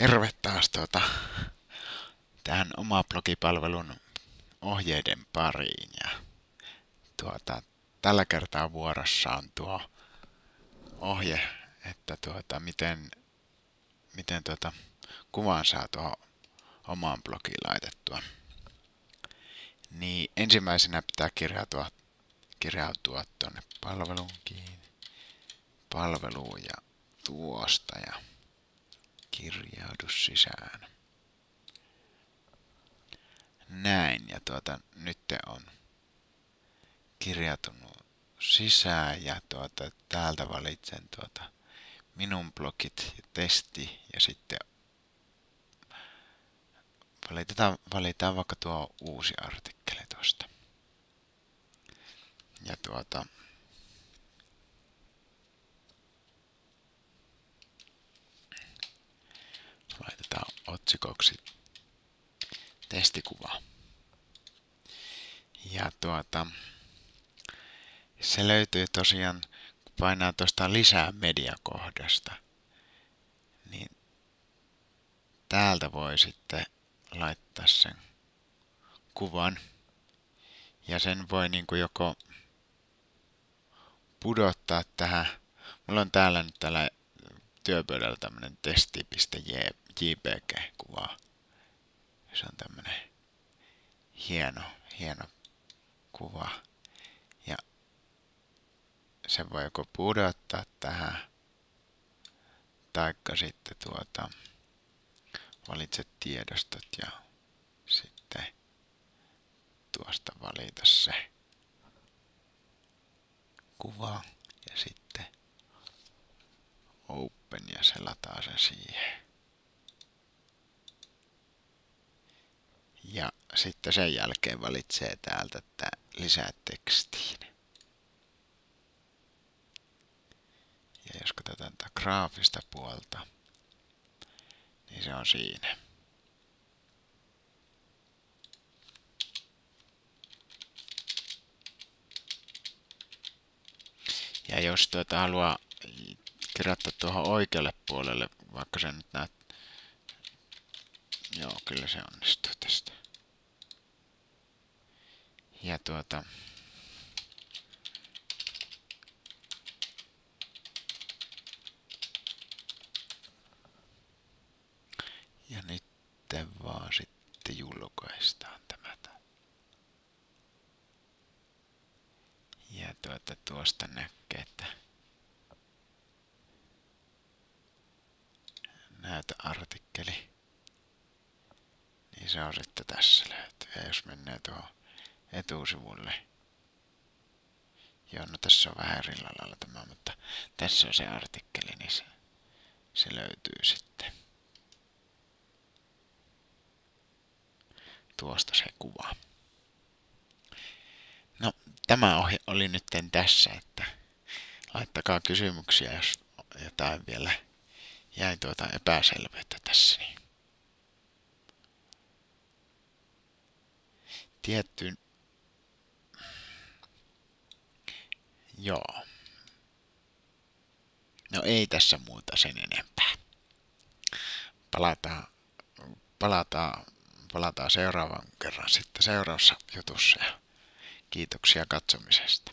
Terve taas tähän oma blogipalvelun ohjeiden pariin ja tällä kertaa vuorossa on tuo ohje, että miten kuvan saa tuohon omaan blogiin laitettua. Niin ensimmäisenä pitää kirjautua tuonne palveluun ja tuosta ja kirjaudu sisään. Näin, ja nyt on kirjautunut sisään ja täältä valitsen minun blogit ja testi ja sitten valitaan vaikka tuo uusi artikkeli tuosta. Ja laitetaan otsikoksi testikuva. Ja se löytyy tosiaan, kun painaa tuosta lisää mediakohdasta, niin täältä voi sitten laittaa sen kuvan. Ja sen voi joko pudottaa tähän. Mulla on täällä nyt työpöydällä tämmönen testi.jpg-kuva. Se on tämmönen hieno kuva. Ja se voi joko pudottaa tähän, taikka sitten valitse tiedostot ja sitten tuosta valita se kuva ja sitten open ja selataan se siihen. Ja sitten sen jälkeen valitsee täältä, että lisää tekstiin. Ja jos katsotaan tätä graafista puolta, niin se on siinä. Ja jos haluaa kirjoittaa tuohon oikealle puolelle, vaikka se nyt näyttää. Joo, kyllä se onnistuu tästä. Ja ja nyt vaan sitten julkaistaan tämä. Ja tuosta näkee, että näytä artikkeli. Niin se on sitten tässä löytyy. Ja jos menee tuohon etusivulle. Joo, no tässä on vähän eri lailla tämä, mutta tässä on se artikkeli, niin se löytyy sitten. Tuosta se kuva. No, tämä ohje oli nyt tässä, että laittakaa kysymyksiä, jos jotain vielä jäi epäselvyyttä tässä. Niin. Tietty. Joo. No ei tässä muuta sen enempää. Palataan seuraavan kerran sitten seuraavassa jutussa ja kiitoksia katsomisesta.